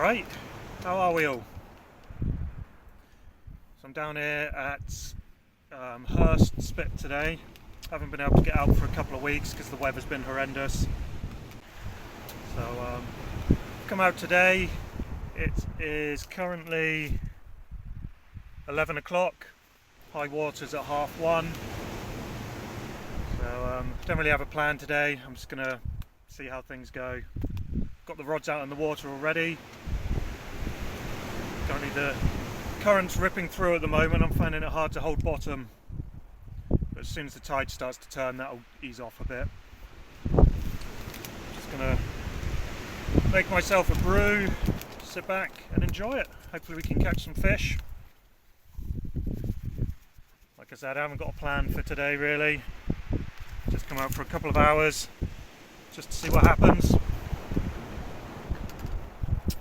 Right, how are we all? So I'm down here at Hurst Spit today. Haven't been able to get out for a couple of weeks because the weather's been horrendous. So come out today. It is currently 11 o'clock. High water's at 1:30. So don't really have a plan today. I'm just gonna see how things go. Got the rods out in the water already. Currently the current's ripping through at the moment. I'm finding it hard to hold bottom. But as soon as the tide starts to turn, that'll ease off a bit. Just gonna make myself a brew, sit back and enjoy it. Hopefully we can catch some fish. Like I said, I haven't got a plan for today really. Just come out for a couple of hours just to see what happens.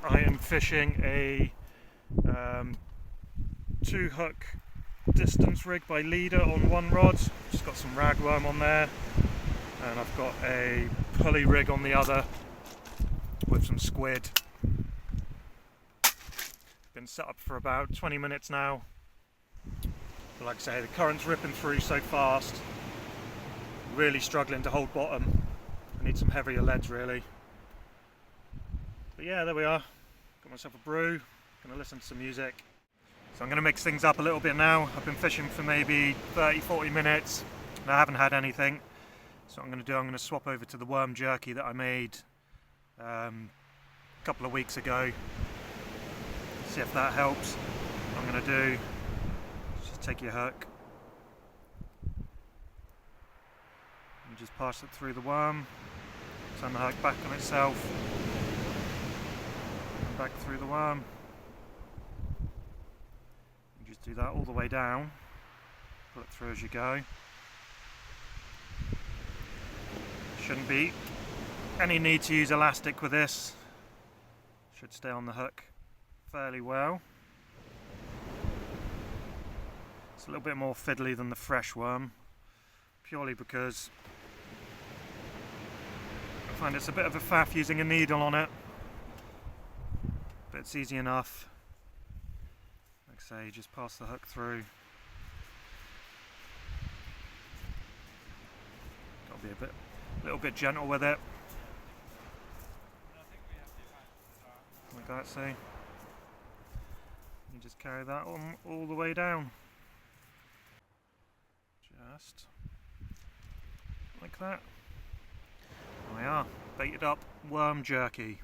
I am fishing a 2-hook distance rig by Leader on one rod. Just got some ragworm on there, and I've got a pulley rig on the other with some squid. Been set up for about 20 minutes now. But like I say, the current's ripping through so fast. Really struggling to hold bottom. I need some heavier leads really. But yeah, there we are. Got myself a brew. Gonna listen to some music. So I'm gonna mix things up a little bit now. I've been fishing for maybe 30-40 minutes and I haven't had anything. So what I'm gonna swap over to the worm jerky that I made a couple of weeks ago. See if that helps. What I'm gonna do is just take your hook and just pass it through the worm. Turn the hook back on itself and back through the worm. You just do that all the way down, pull it through as you go. Shouldn't be any need to use elastic with this. Should stay on the hook fairly well. It's a little bit more fiddly than the fresh worm, purely because I find it's a bit of a faff using a needle on it, but it's easy enough. Like I say, just pass the hook through. Got to be a little bit gentle with it. Like that, see? You just carry that on all the way down. Just like that. There we are, baited up worm jerky.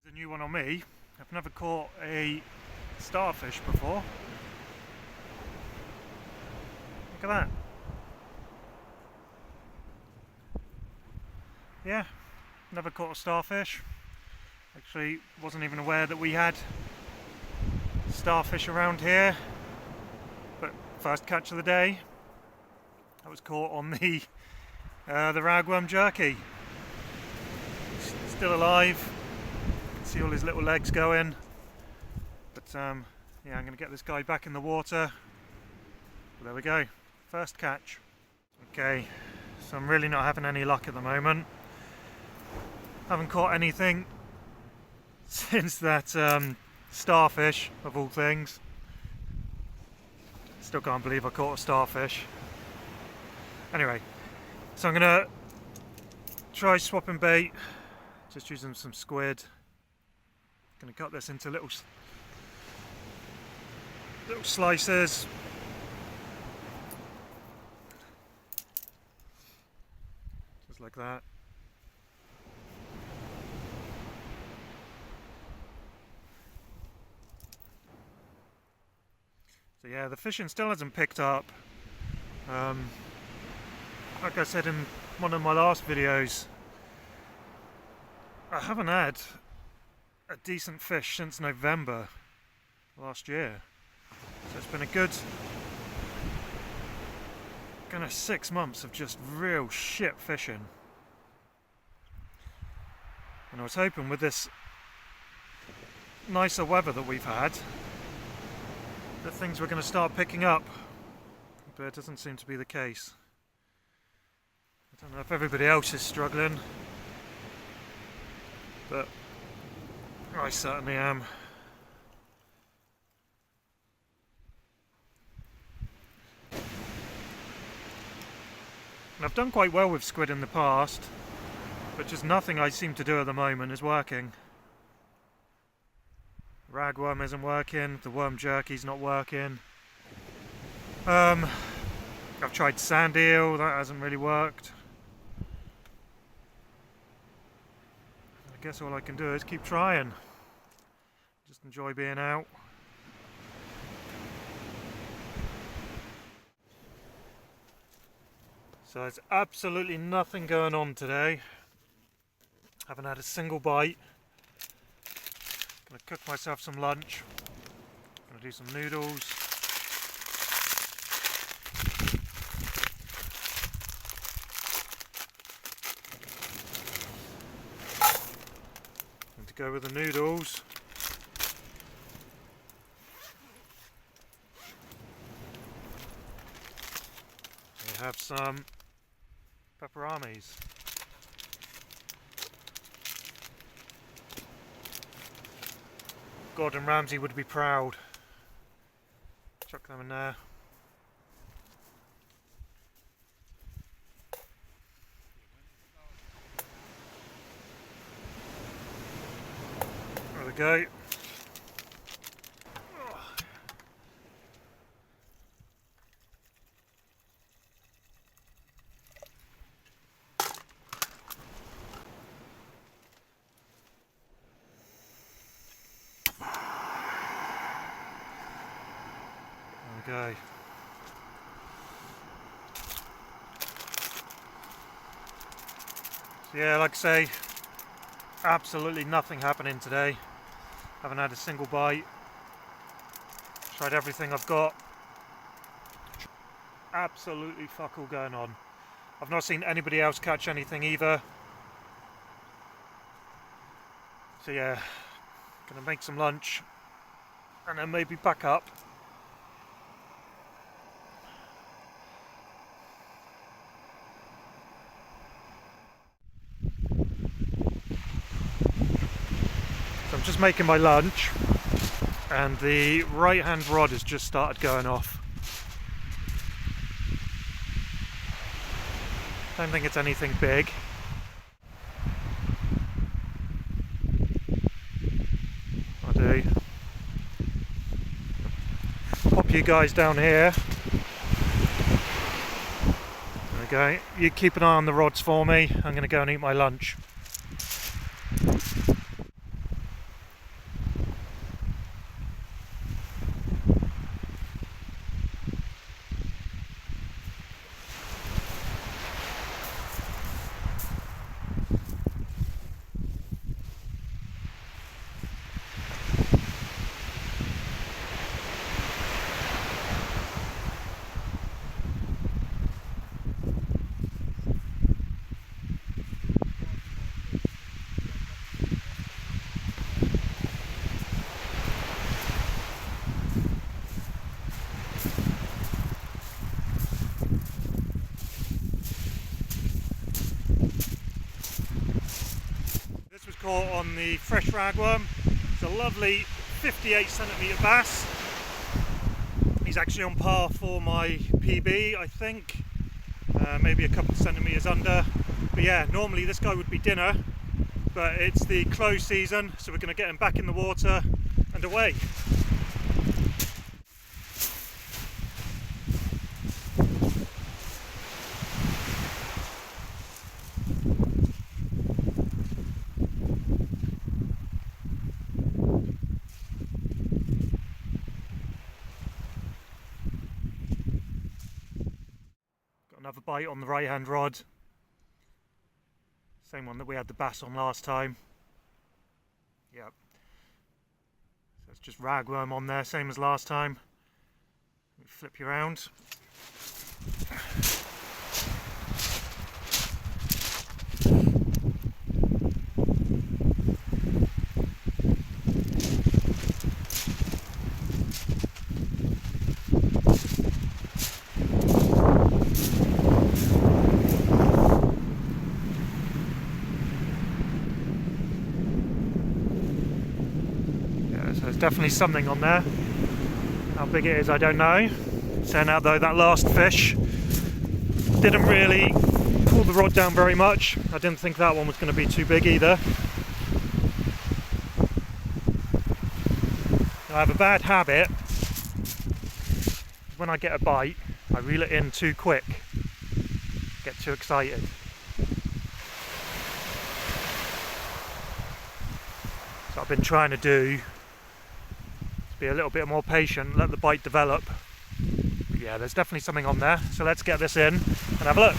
The new one on me. I've never caught a starfish before. Look at that. Yeah, never caught a starfish. Actually, wasn't even aware that we had starfish around here. But first catch of the day. I was caught on the ragworm jerky. Still alive. See all his little legs going. But yeah, I'm going to get this guy back in the water. But there we go. First catch. Okay, so I'm really not having any luck at the moment. Haven't caught anything since that starfish, of all things. Still can't believe I caught a starfish. Anyway, so I'm gonna try swapping bait, just using some squid. Gonna cut this into little slices. Just like that. So yeah, the fishing still hasn't picked up. Like I said in one of my last videos, I haven't had a decent fish since November last year. So it's been a good kind of 6 months of just real shit fishing. And I was hoping with this nicer weather that we've had that things were going to start picking up, but it doesn't seem to be the case. I don't know if everybody else is struggling, but I certainly am. And I've done quite well with squid in the past, but just nothing I seem to do at the moment is working. Ragworm isn't working, the worm jerky's not working. I've tried sand eel, that hasn't really worked. I guess all I can do is keep trying. Just enjoy being out. So there's absolutely nothing going on today. Haven't had a single bite. Gonna cook myself some lunch. Gonna do some noodles. And to go with the noodles, we have some pepperamis. Gordon Ramsay would be proud. Chuck them in there. There we go. Okay. So yeah, like I say, absolutely nothing happening today. Haven't had a single bite. Tried everything I've got. Absolutely fuck all going on. I've not seen anybody else catch anything either. So yeah, gonna make some lunch and then maybe pack up. So I'm just making my lunch and the right hand rod has just started going off. Don't think it's anything big. I do. Pop you guys down here. There we go. You keep an eye on the rods for me. I'm going to go and eat my lunch. Caught on the fresh ragworm. It's a lovely 58cm bass. He's actually on par for my PB, I think. Maybe a couple of centimetres under. But yeah, normally this guy would be dinner, but it's the close season, so we're going to get him back in the water and away. Another bite on the right hand rod. Same one that we had the bass on last time. Yep. So it's just ragworm on there, same as last time. Flip you around. definitely something on there. How big it is, I don't know. Saying out though, that last fish didn't really pull the rod down very much. I didn't think that one was going to be too big either. I have a bad habit. When I get a bite, I reel it in too quick. Get too excited. So I've been trying to do is be a little bit more patient, let the bite develop. But yeah, there's definitely something on there. So let's get this in and have a look.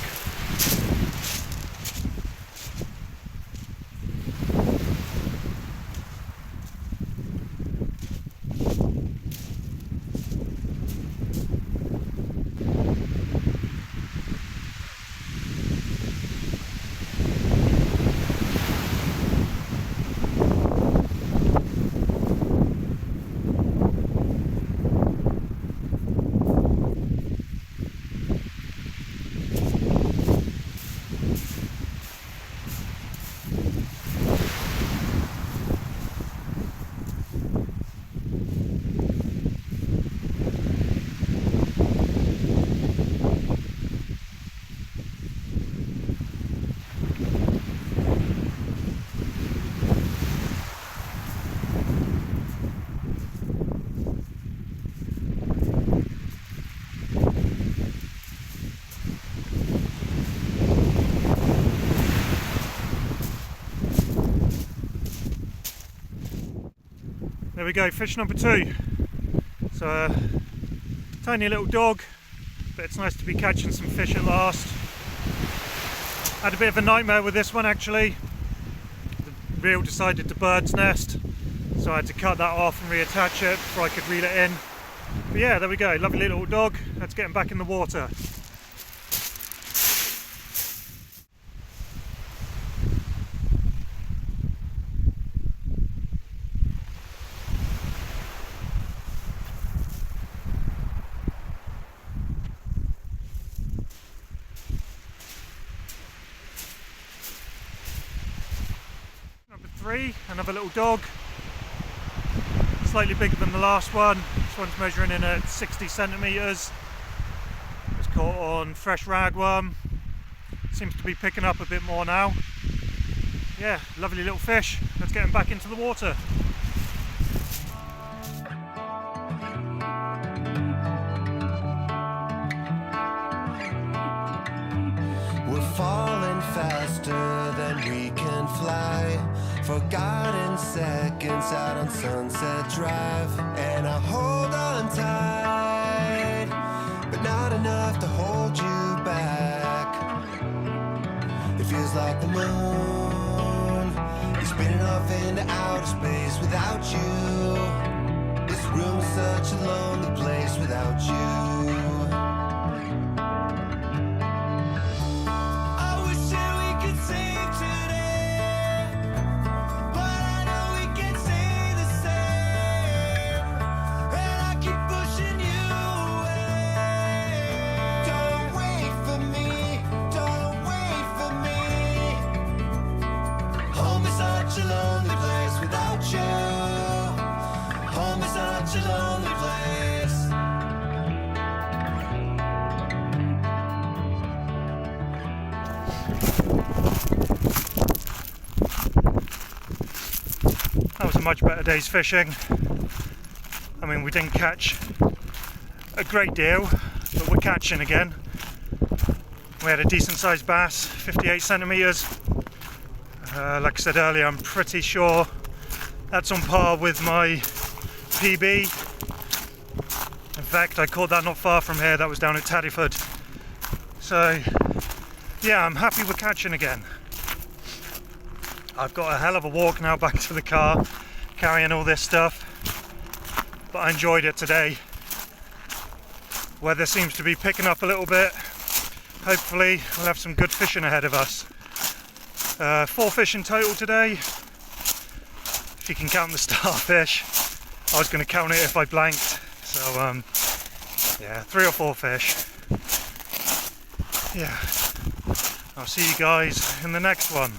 There we go, fish number 2. So a tiny little dog, but it's nice to be catching some fish at last. Had a bit of a nightmare with this one actually. The reel decided to bird's nest, so I had to cut that off and reattach it before I could reel it in. But yeah, there we go, lovely little dog. Let's get him back in the water. Number 3, another little dog. Slightly bigger than the last one. This one's measuring in at 60 centimetres. It's caught on fresh ragworm. Seems to be picking up a bit more now. Yeah, lovely little fish. Let's get him back into the water. We're falling faster than we can fly. Forgotten seconds out on Sunset Drive. And I hold on tight, but not enough to hold you back. It feels like the moon is spinning off into outer space without you. This room's such a lonely place without you. That was a much better day's fishing. I mean, we didn't catch a great deal, but we're catching again. We had a decent sized bass, 58 centimetres. Like I said earlier, I'm pretty sure that's on par with my PB. In fact, I caught that not far from here. That was down at Taddyford. So yeah, I'm happy we're catching again. I've got a hell of a walk now back to the car, carrying all this stuff, but I enjoyed it today. Weather seems to be picking up a little bit. Hopefully we'll have some good fishing ahead of us. 4 fish in total today, if you can count the starfish. I was going to count it if I blanked, so yeah, 3 or 4 fish. Yeah, I'll see you guys in the next one.